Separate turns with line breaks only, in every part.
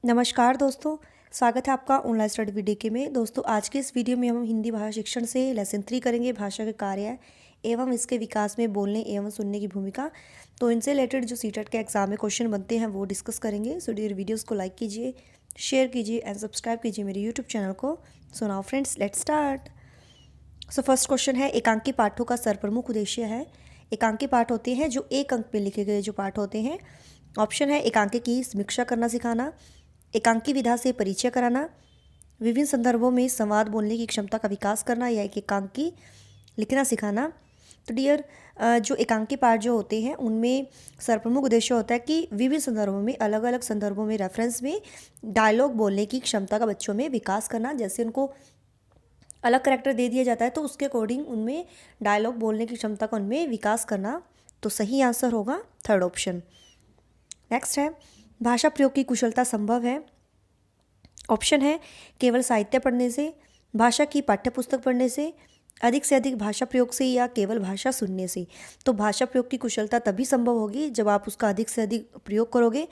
नमस्कार दोस्तों, स्वागत है आपका ऑनलाइन स्टडी वीडियो के में। दोस्तों आज के इस वीडियो में हम हिंदी भाषा शिक्षण से लेसन 3 करेंगे, भाषा के कार्य एवं इसके विकास में बोलने एवं सुनने की भूमिका। तो इनसे रिलेटेड जो सीटेट के एग्जाम में क्वेश्चन बनते हैं वो डिस्कस करेंगे। सो डियर वीडियोस को लाइक कीजिए, शेयर कीजिए एंड सब्सक्राइब कीजिए मेरे यूट्यूब चैनल को। So now friends, let's start. So first question है, एकांकी पाठों का सर्वप्रमुख उद्देश्य है। एकांकी पाठ होते हैं जो एक अंक में लिखे गए जो पाठ होते हैं। ऑप्शन है एकांकी की समीक्षा करना सिखाना, एकांकी विधा से परिचय कराना, विभिन्न संदर्भों में संवाद बोलने की क्षमता का विकास करना या एक एकांकी लिखना सिखाना। तो डियर जो एकांकी पाठ जो होते हैं उनमें सर्वप्रमुख उद्देश्य होता है कि विभिन्न संदर्भों में, अलग अलग संदर्भों में, रेफरेंस में डायलॉग बोलने की क्षमता का बच्चों में विकास करना। जैसे उनको अलग करैक्टर दे दिया जाता है तो उसके अकॉर्डिंग उनमें डायलॉग बोलने की क्षमता का उनमें विकास करना। तो सही आंसर होगा थर्ड ऑप्शन। नेक्स्ट है, भाषा प्रयोग की कुशलता संभव है। ऑप्शन है केवल साहित्य पढ़ने से, भाषा की पाठ्यपुस्तक पढ़ने से, अधिक से अधिक भाषा प्रयोग से या केवल भाषा सुनने से। तो भाषा प्रयोग की कुशलता तभी संभव होगी जब आप उसका अधिक से अधिक प्रयोग करोगे।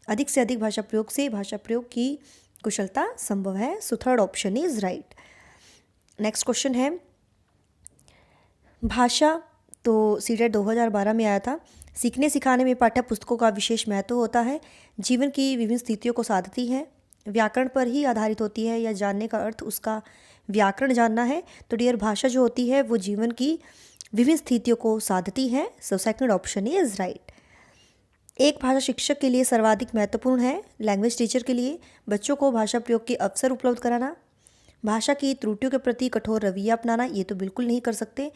अधिक से अधिक भाषा प्रयोग से भाषा प्रयोग की कुशलता संभव है। So third option is right. Next question है, भाषा तो सीटेट 2012 में आया था। सीखने सिखाने में पाठ्य पुस्तकों का विशेष महत्व होता है। जीवन की विभिन्न स्थितियों को साधती है, व्याकरण पर ही आधारित होती है या जानने का अर्थ उसका व्याकरण जानना है। तो डियर भाषा जो होती है वो जीवन की विभिन्न स्थितियों को साधती है। So second option is right. एक भाषा शिक्षक के लिए सर्वाधिक महत्वपूर्ण है। लैंग्वेज टीचर के लिए बच्चों को भाषा प्रयोग के अवसर उपलब्ध कराना, भाषा की त्रुटियों के प्रति कठोर रवैया अपनाना, ये तो बिल्कुल नहीं कर सकते।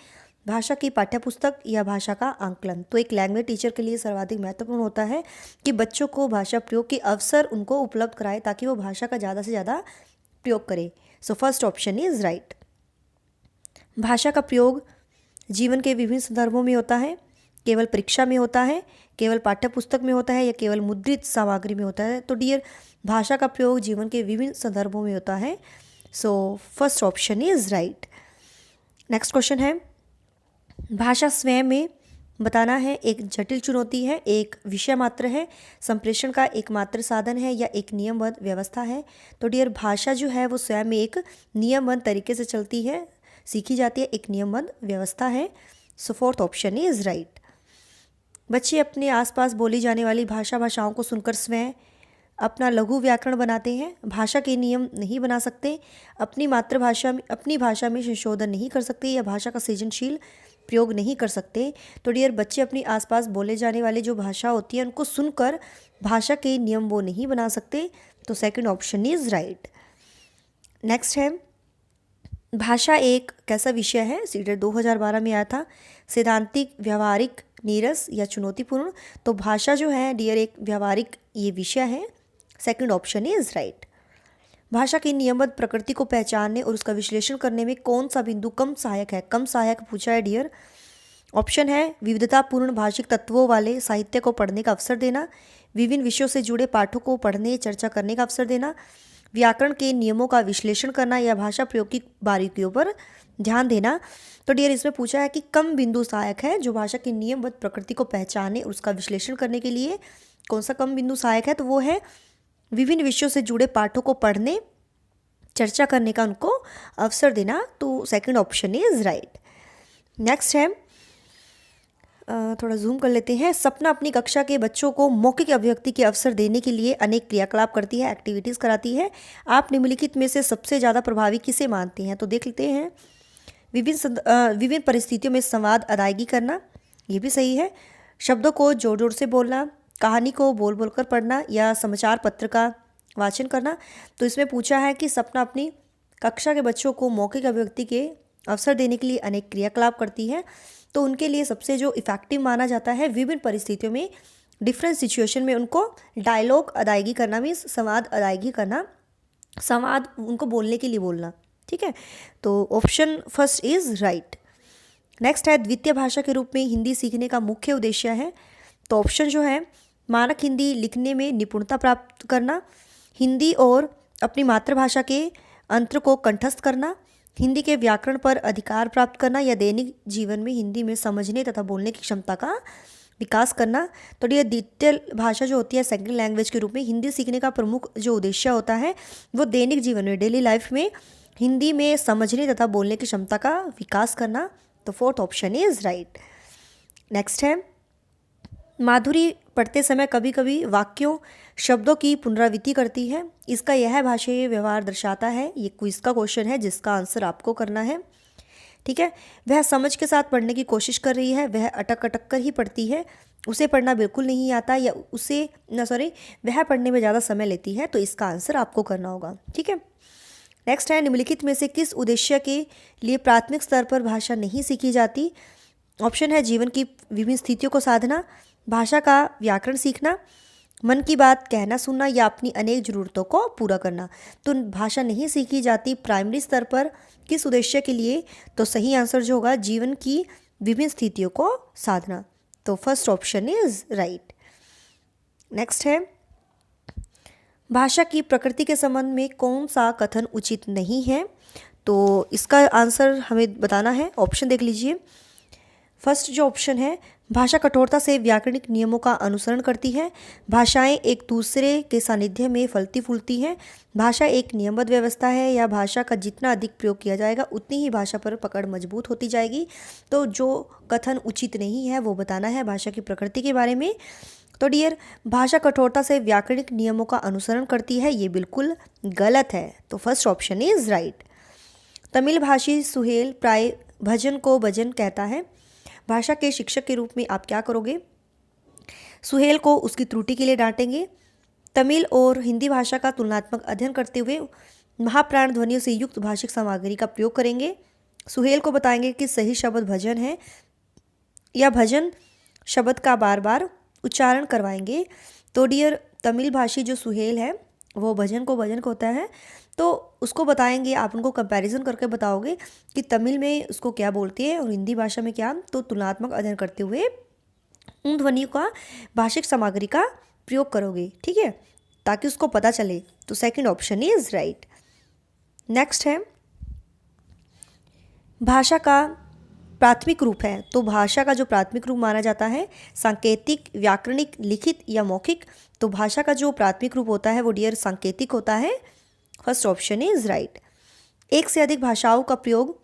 भाषा की पाठ्यपुस्तक या भाषा का आंकलन। तो एक लैंग्वेज टीचर के लिए सर्वाधिक महत्वपूर्ण होता है कि बच्चों को भाषा प्रयोग के अवसर उनको उपलब्ध कराए ताकि वो भाषा का ज़्यादा से ज़्यादा प्रयोग करे। So first option is right. भाषा का प्रयोग जीवन के विभिन्न संदर्भों में होता है, केवल परीक्षा में होता है, केवल पाठ्यपुस्तक में होता है या केवल मुद्रित सामग्री में होता है। तो डियर भाषा का प्रयोग जीवन के विभिन्न संदर्भों में होता है। So first option is right. Next question है, भाषा स्वयं में बताना है एक जटिल चुनौती है, एक विषय मात्र है, संप्रेषण का एकमात्र साधन है या एक नियमबद्ध व्यवस्था है। तो डियर भाषा जो है वो स्वयं में एक नियमबद्ध तरीके से चलती है, सीखी जाती है, एक नियमबद्ध व्यवस्था है। So fourth option is right. बच्चे अपने आसपास बोली जाने वाली भाषाओं को सुनकर स्वयं अपना लघु व्याकरण बनाते हैं। भाषा के नियम नहीं बना सकते, अपनी भाषा में संशोधन नहीं कर सकते या भाषा का सृजनशील प्रयोग नहीं कर सकते। तो डियर बच्चे अपनी आसपास बोले जाने वाली जो भाषा होती है उनको सुनकर भाषा के नियम वो नहीं बना सकते। तो second option is right. Next है, भाषा एक कैसा विषय है। सीटेट 2012 में आया था। सैद्धांतिक, व्यवहारिक, नीरस या चुनौतीपूर्ण। तो भाषा जो है डियर एक व्यवहारिक ये विषय है। Second option is right. भाषा की नियमबद्ध प्रकृति को पहचानने और उसका विश्लेषण करने में कौन सा बिंदु कम सहायक है। कम सहायक पूछा है डियर। ऑप्शन है विविधतापूर्ण भाषिक तत्वों वाले साहित्य को पढ़ने का अवसर देना, विभिन्न विषयों से जुड़े पाठों को पढ़ने चर्चा करने का अवसर देना, व्याकरण के नियमों का विश्लेषण करना या भाषा प्रयोग की बारीकियों पर ध्यान देना। तो डियर इसमें पूछा है कि कम बिंदु सहायक है जो भाषा की नियमबद्ध प्रकृति को पहचाने और उसका विश्लेषण करने के लिए कौन सा कम बिंदु सहायक है। तो वो है विभिन्न विषयों से जुड़े पाठों को पढ़ने चर्चा करने का उनको अवसर देना। तो second option is right. Next है, थोड़ा जूम कर लेते हैं। सपना अपनी कक्षा के बच्चों को मौखिक अभिव्यक्ति के अवसर देने के लिए अनेक क्रियाकलाप करती है, एक्टिविटीज़ कराती है। आप निम्नलिखित में से सबसे ज़्यादा प्रभावी किसे मानते हैं। तो देख लेते हैं। विभिन्न परिस्थितियों में संवाद अदायगी करना, ये भी सही है। शब्दों को जोर जोर से बोलना, कहानी को बोल बोल कर पढ़ना या समाचार पत्र का वाचन करना। तो इसमें पूछा है कि सपना अपनी कक्षा के बच्चों को मौखिक अभिव्यक्ति के अवसर देने के लिए अनेक क्रियाकलाप करती है। तो उनके लिए सबसे जो इफ़ेक्टिव माना जाता है विभिन्न परिस्थितियों में, डिफरेंट सिचुएशन में उनको डायलॉग अदायगी करना, मीन्स संवाद अदायगी करना, संवाद उनको बोलने के लिए बोलना। ठीक है, तो option first is right. Next है, द्वितीय भाषा के रूप में हिंदी सीखने का मुख्य उद्देश्य है। तो ऑप्शन जो है मानक हिंदी लिखने में निपुणता प्राप्त करना, हिंदी और अपनी मातृभाषा के अंतर को कंठस्थ करना, हिंदी के व्याकरण पर अधिकार प्राप्त करना या दैनिक जीवन में हिंदी में समझने तथा बोलने की क्षमता का विकास करना। तो ये द्वितीय भाषा जो होती है सेकेंड लैंग्वेज के रूप में हिंदी सीखने का प्रमुख जो उद्देश्य होता है वो दैनिक जीवन में डेली लाइफ में हिंदी में समझने तथा बोलने की क्षमता का विकास करना। तो fourth option is right. Next है, माधुरी पढ़ते समय कभी कभी वाक्यों शब्दों की पुनरावृत्ति करती है, इसका यह भाषाई व्यवहार दर्शाता है। ये क्विज का क्वेश्चन है जिसका आंसर आपको करना है। ठीक है, वह समझ के साथ पढ़ने की कोशिश कर रही है, वह अटक अटक कर ही पढ़ती है, उसे पढ़ना बिल्कुल नहीं आता या उसे वह पढ़ने में ज़्यादा समय लेती है। तो इसका आंसर आपको करना होगा। ठीक है, नेक्स्ट है, निम्नलिखित में से किस उद्देश्य के लिए प्राथमिक स्तर पर भाषा नहीं सीखी जाती। ऑप्शन है जीवन की विभिन्न स्थितियों को साधना, भाषा का व्याकरण सीखना, मन की बात कहना सुनना या अपनी अनेक ज़रूरतों को पूरा करना। तो भाषा नहीं सीखी जाती प्राइमरी स्तर पर किस उद्देश्य के लिए। तो सही आंसर जो होगा जीवन की विभिन्न स्थितियों को साधना। तो first option is right. Next है, भाषा की प्रकृति के संबंध में कौन सा कथन उचित नहीं है। तो इसका आंसर हमें बताना है। ऑप्शन देख लीजिए। फर्स्ट जो ऑप्शन है, भाषा कठोरता से व्याकरणिक नियमों का अनुसरण करती है, भाषाएं एक दूसरे के सानिध्य में फलती फूलती हैं, भाषा एक नियमबद्ध व्यवस्था है, या भाषा का जितना अधिक प्रयोग किया जाएगा उतनी ही भाषा पर पकड़ मजबूत होती जाएगी। तो जो कथन उचित नहीं है वो बताना है भाषा की प्रकृति के बारे में। तो डियर, भाषा कठोरता से व्याकरणिक नियमों का अनुसरण करती है, ये बिल्कुल गलत है। तो first option is right. Tamil भाषी सुहेल प्राय भजन को भजन कहता है, भाषा के शिक्षक के रूप में आप क्या करोगे। सुहेल को उसकी त्रुटि के लिए डांटेंगे, तमिल और हिंदी भाषा का तुलनात्मक अध्ययन करते हुए महाप्राण ध्वनियों से युक्त भाषिक सामग्री का प्रयोग करेंगे, सुहेल को बताएंगे कि सही शब्द भजन है या भजन शब्द का बार बार उच्चारण करवाएंगे। तो डियर, तमिल भाषी जो सुहेल है वो भजन को होता है, तो उसको बताएंगे, आप उनको कंपैरिजन करके बताओगे कि तमिल में उसको क्या बोलती है और हिंदी भाषा में क्या। तो तुलनात्मक अध्ययन करते हुए उन ध्वनियों का भाषिक सामग्री का प्रयोग करोगे। ठीक है, ताकि उसको पता चले। तो second option is right. Next है, भाषा का प्राथमिक रूप है। तो भाषा का जो प्राथमिक रूप माना जाता है सांकेतिक, व्याकरणिक, लिखित या मौखिक। तो भाषा का जो प्राथमिक रूप होता है वो डियर सांकेतिक होता है। First option is right. एक से अधिक भाषाओं का प्रयोग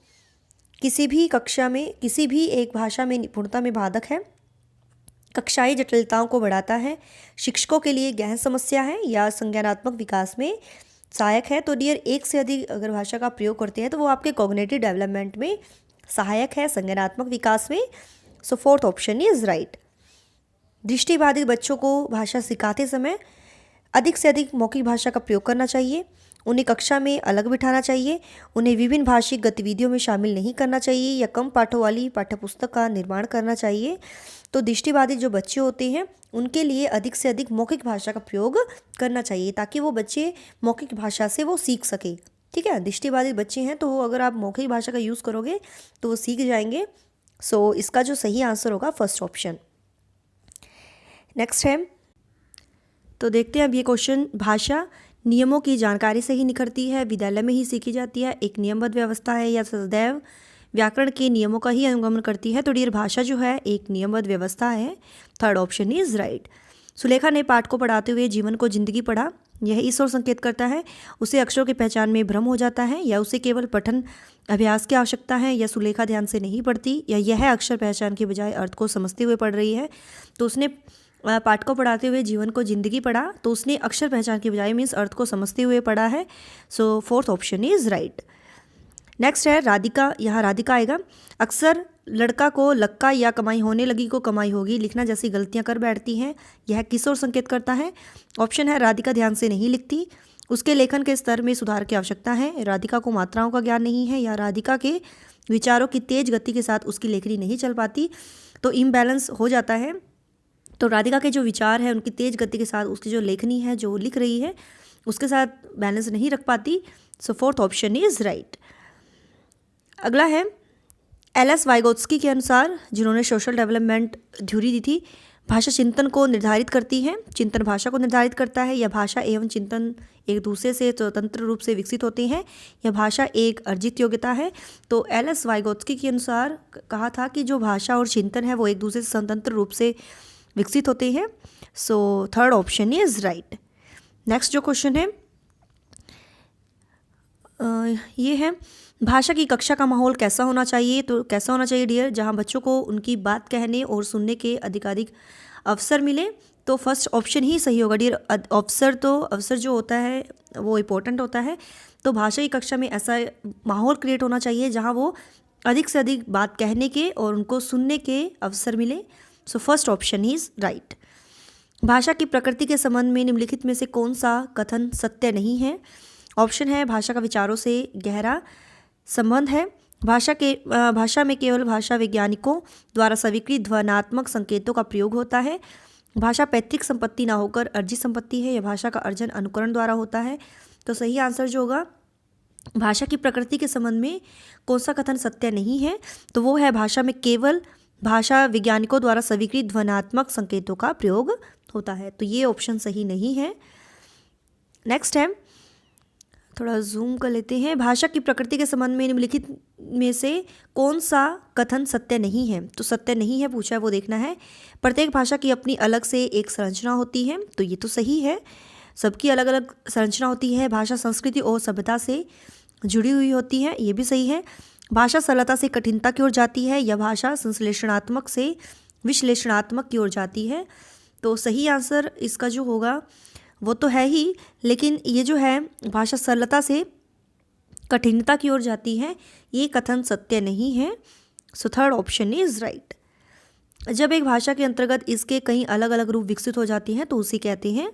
किसी भी कक्षा में किसी भी एक भाषा में निपुणता में बाधक है, कक्षाई जटिलताओं को बढ़ाता है, शिक्षकों के लिए गहन समस्या है या संज्ञानात्मक विकास में सहायक है। तो डियर, एक से अधिक अगर भाषा का प्रयोग करते हैं तो वो आपके कॉग्निटिव डेवलपमेंट में सहायक है, संज्ञानात्मक विकास में। सो फोर्थ ऑप्शन इज राइट। दृष्टिबाधित बच्चों को भाषा सिखाते समय अधिक से अधिक मौखिक भाषा का प्रयोग करना चाहिए, उन्हें कक्षा में अलग बिठाना चाहिए, उन्हें विभिन्न भाषिक गतिविधियों में शामिल नहीं करना चाहिए या कम पाठों वाली पाठ्यपुस्तक का निर्माण करना चाहिए। तो दृष्टिबाधित जो बच्चे होते हैं उनके लिए अधिक से अधिक मौखिक भाषा का प्रयोग करना चाहिए ताकि वो बच्चे मौखिक भाषा से वो सीख सके। ठीक है, दृष्टिबाधित बच्चे हैं तो अगर आप मौखिक भाषा का यूज़ करोगे तो वो सीख जाएंगे। सो इसका जो सही आंसर होगा फर्स्ट ऑप्शन। नेक्स्ट है, तो देखते हैं अब ये क्वेश्चन, भाषा नियमों की जानकारी से ही निखरती है, विद्यालय में ही सीखी जाती है, एक नियमबद्ध व्यवस्था है या सदैव व्याकरण के नियमों का ही अनुगमन करती है। तो डियर, भाषा जो है एक नियमबद्ध व्यवस्था है। Third option is right. Sulekha ने पाठ को पढ़ाते हुए जीवन को जिंदगी पढ़ा, यह इस ओर संकेत करता है उसे अक्षरों की पहचान में भ्रम हो जाता है या उसे केवल पठन अभ्यास की आवश्यकता है या सुलेखा ध्यान से नहीं पढ़ती या यह अक्षर पहचान के बजाय अर्थ को समझते हुए पढ़ रही है। तो उसने पाठ को पढ़ाते हुए जीवन को जिंदगी पढ़ा, तो उसने अक्षर पहचान के बजाय मीन्स अर्थ को समझते हुए पढ़ा है। So fourth option is right. Next है राधिका, यहाँ राधिका आएगा। अक्सर लड़का को लक्का या कमाई होने लगी को कमाई होगी लिखना जैसी गलतियाँ कर बैठती हैं, यह किस ओर संकेत करता है। ऑप्शन है राधिका ध्यान से नहीं लिखती, उसके लेखन के स्तर में सुधार की आवश्यकता है, राधिका को मात्राओं का ज्ञान नहीं है, या राधिका के विचारों की तेज गति के साथ उसकी लेखनी नहीं चल पाती। तो इम्बैलेंस हो जाता है। तो राधिका के जो विचार है उनकी तेज गति के साथ उसकी जो लेखनी है जो लिख रही है उसके साथ बैलेंस नहीं रख पाती। सो फोर्थ ऑप्शन इज राइट। अगला है एल एस वाइगोत्स्की के अनुसार, जिन्होंने सोशल डेवलपमेंट थ्योरी दी थी, भाषा चिंतन को निर्धारित करती है, चिंतन भाषा को निर्धारित करता है, या भाषा एवं चिंतन एक दूसरे से स्वतंत्र रूप से विकसित होते हैं, या भाषा एक अर्जित योग्यता है। तो एल.एस. वाइगोत्स्की के अनुसार कहा था कि जो भाषा और चिंतन है वो एक दूसरे से स्वतंत्र रूप से विकसित होते हैं। So third option is right. Next जो क्वेश्चन है ये है, भाषा की कक्षा का माहौल कैसा होना चाहिए। तो कैसा होना चाहिए डियर, जहाँ बच्चों को उनकी बात कहने और सुनने के अधिकाधिक अवसर मिले। तो फर्स्ट ऑप्शन ही सही होगा डियर। अवसर जो होता है वो इम्पोर्टेंट होता है। तो भाषा की कक्षा में ऐसा माहौल क्रिएट होना चाहिए जहाँ वो अधिक से अधिक बात कहने के और उनको सुनने के अवसर मिले। So first option is right. भाषा की प्रकृति के संबंध में निम्नलिखित में से कौन सा कथन सत्य नहीं है। ऑप्शन है, भाषा का विचारों से गहरा संबंध है, भाषा में केवल भाषा वैज्ञानिकों द्वारा स्वीकृत ध्वन्यात्मक संकेतों का प्रयोग होता है, भाषा पैतृक संपत्ति ना होकर अर्जित संपत्ति है, या भाषा का अर्जन अनुकरण द्वारा होता है। तो सही आंसर जो होगा, भाषा की प्रकृति के संबंध में कौन सा कथन सत्य नहीं है, तो वो है भाषा में केवल भाषा वैज्ञानिकों द्वारा स्वीकृत ध्वन्यात्मक संकेतों का प्रयोग होता है। तो ये ऑप्शन सही नहीं है। नेक्स्ट है, थोड़ा जूम कर लेते हैं। भाषा की प्रकृति के संबंध में निम्नलिखित में से कौन सा कथन सत्य नहीं है। तो सत्य नहीं है पूछा है वो देखना है। प्रत्येक भाषा की अपनी अलग से एक संरचना होती है। तो ये तो सही है, सबकी अलग अलग संरचना होती है। भाषा संस्कृति और सभ्यता से जुड़ी हुई होती है, ये भी सही है। भाषा सरलता से कठिनता की ओर जाती है, या भाषा संश्लेषणात्मक से विश्लेषणात्मक की ओर जाती है। तो सही आंसर इसका जो होगा वो तो है ही, लेकिन ये जो है भाषा सरलता से कठिनता की ओर जाती है, ये कथन सत्य नहीं है। So third option is right. जब एक भाषा के अंतर्गत इसके कई अलग अलग रूप विकसित हो जाती हैं तो उसे कहते हैं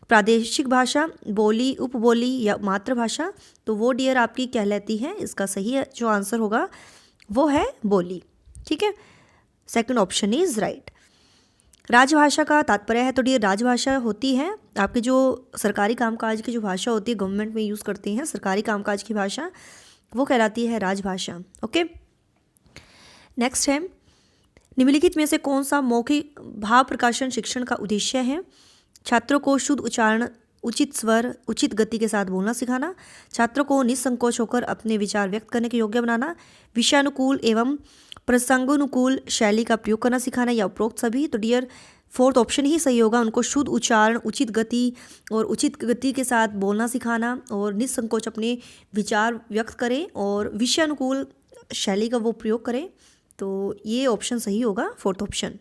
प्रादेशिक भाषा, बोली, उपबोली या मातृभाषा। तो वो डियर आपकी कहलाती है। इसका सही जो आंसर होगा वो है बोली। ठीक है, सेकंड ऑप्शन इज राइट। राजभाषा का तात्पर्य है, तो डियर राजभाषा होती है आपकी जो सरकारी कामकाज की जो भाषा होती है, गवर्नमेंट में यूज़ करते हैं सरकारी कामकाज की भाषा, वो कहलाती है राजभाषा। ओके, नेक्स्ट है, निम्नलिखित में से कौन सा मौखिक भाव प्रकाशन शिक्षण का उद्देश्य है। छात्रों को शुद्ध उच्चारण, उचित स्वर, उचित गति के साथ बोलना सिखाना, छात्रों को निसंकोच होकर अपने विचार व्यक्त करने के योग्य बनाना, विषयानुकूल एवं प्रसंगानुकूल शैली का प्रयोग करना सिखाना, या उपरोक्त सभी। तो डियर फोर्थ ऑप्शन ही सही होगा, उनको शुद्ध उच्चारण, उचित गति और उचित गति के साथ बोलना सिखाना और निसंकोच अपने विचार व्यक्त करें और विषयानुकूल शैली का वो प्रयोग करें। तो ये ऑप्शन सही होगा, फोर्थ ऑप्शन।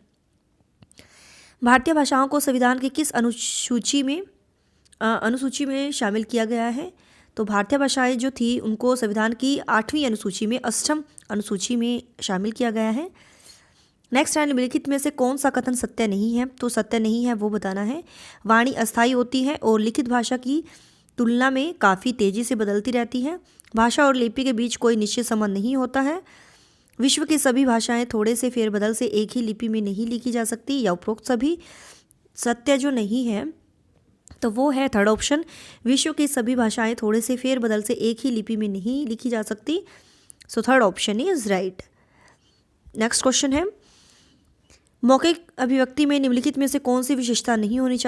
भारतीय भाषाओं को संविधान की किस अनुसूची में शामिल किया गया है। तो भारतीय भाषाएं जो थी उनको संविधान की 8वीं अनुसूची में, अष्टम अनुसूची में शामिल किया गया है। नेक्स्ट है, निम्नलिखित में से कौन सा कथन सत्य नहीं है। तो सत्य नहीं है वो बताना है। वाणी अस्थायी होती है और लिखित भाषा की तुलना में काफ़ी तेज़ी से बदलती रहती है। भाषा और लिपि के बीच कोई निश्चित संबंध नहीं होता है। विश्व की सभी भाषाएं थोड़े से फेरबदल से एक ही लिपि में नहीं लिखी जा सकती, या उपरोक्त सभी। सत्य जो नहीं है तो वो है थर्ड ऑप्शन, विश्व की सभी भाषाएं थोड़े से फेरबदल से एक ही लिपि में नहीं लिखी जा सकती। So third option is right. Next question है, मौखिक अभिव्यक्ति में निम्नलिखित में से कौन सी विशेषता नहीं होनी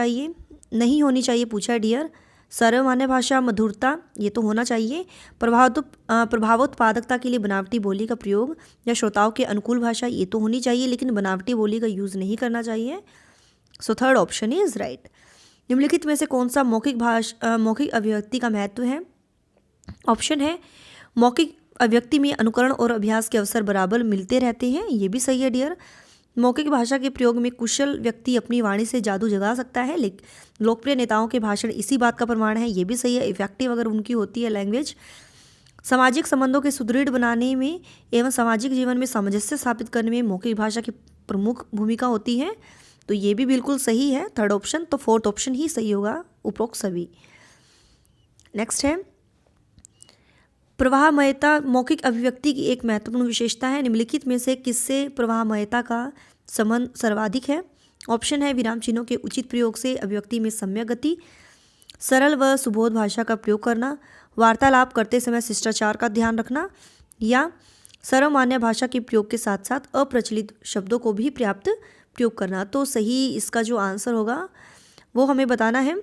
चाहिए पूछा है डियर। सर्वमान्य भाषा, मधुरता, ये तो होना चाहिए। प्रभावोत्पादकता के लिए बनावटी बोली का प्रयोग, या श्रोताओं के अनुकूल भाषा, ये तो होनी चाहिए, लेकिन बनावटी बोली का यूज़ नहीं करना चाहिए। So third option is right. निम्नलिखित में से कौन सा मौखिक अभिव्यक्ति का महत्व है। ऑप्शन है, मौखिक अभिव्यक्ति में अनुकरण और अभ्यास के अवसर बराबर मिलते रहते हैं, ये भी सही है डियर। मौखिक भाषा के प्रयोग में कुशल व्यक्ति अपनी वाणी से जादू जगा सकता है, लेकिन लोकप्रिय नेताओं के भाषण इसी बात का प्रमाण है, ये भी सही है। इफेक्टिव अगर उनकी होती है लैंग्वेज। सामाजिक संबंधों के सुदृढ़ बनाने में एवं सामाजिक जीवन में सामंजस्य स्थापित करने में मौखिक भाषा की प्रमुख भूमिका होती है, तो ये भी बिल्कुल सही है, थर्ड ऑप्शन। तो फोर्थ ऑप्शन ही सही होगा, उपरोक्त सभी। नेक्स्ट है, प्रवाहमयता मौखिक अभिव्यक्ति की एक महत्वपूर्ण विशेषता है। निम्नलिखित में से किससे प्रवाहमयता का संबंध सर्वाधिक है। ऑप्शन है, विराम चिन्हों के उचित प्रयोग से अभिव्यक्ति में सम्यक गति, सरल व सुबोध भाषा का प्रयोग करना, वार्तालाप करते समय शिष्टाचार का ध्यान रखना, या सर्वमान्य भाषा के प्रयोग के साथ साथ अप्रचलित शब्दों को भी पर्याप्त प्रयोग करना। तो सही इसका जो आंसर होगा वो हमें बताना है।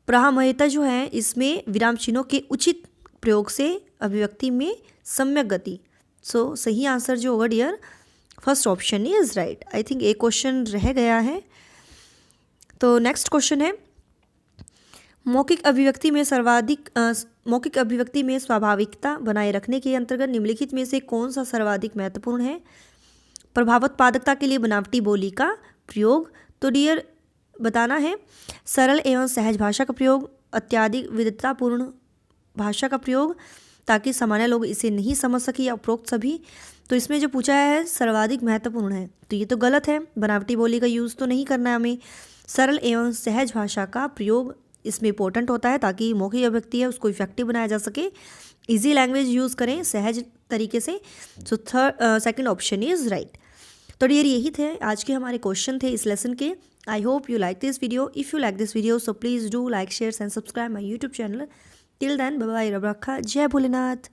प्राहमयता जो है इसमें विराम चिन्हों के उचित प्रयोग से अभिव्यक्ति में सम्यक गति। सो सही आंसर जो होगा dear first option is right. I think एक क्वेश्चन रह गया है। तो नेक्स्ट क्वेश्चन है मौखिक अभिव्यक्ति में स्वाभाविकता बनाए रखने के अंतर्गत निम्नलिखित में से कौन सा सर्वाधिक महत्वपूर्ण है। प्रभावोत्पादकता के लिए बनावटी बोली का प्रयोग। तो डियर बताना है सरल एवं सहज भाषा का प्रयोग, अत्यधिक विविधतापूर्ण भाषा का प्रयोग ताकि सामान्य लोग इसे नहीं समझ सके, या उपरोक्त सभी। तो इसमें जो पूछा है सर्वाधिक महत्वपूर्ण है, तो ये तो गलत है। बनावटी बोली का यूज़ तो नहीं करना है हमें। सरल एवं सहज भाषा का प्रयोग इसमें इंपॉर्टेंट होता है ताकि मौखिक अभिव्यक्ति है उसको इफेक्टिव बनाया जा सके। इजी लैंग्वेज यूज़ करें सहज तरीके से। So second option is right. तो डियर यही थे आज के हमारे क्वेश्चन थे इस लेसन के। I hope you like this video. If you like this video so please do like share and subscribe my YouTube channel. Till then bye bye, रब रखा, जय भोलेनाथ।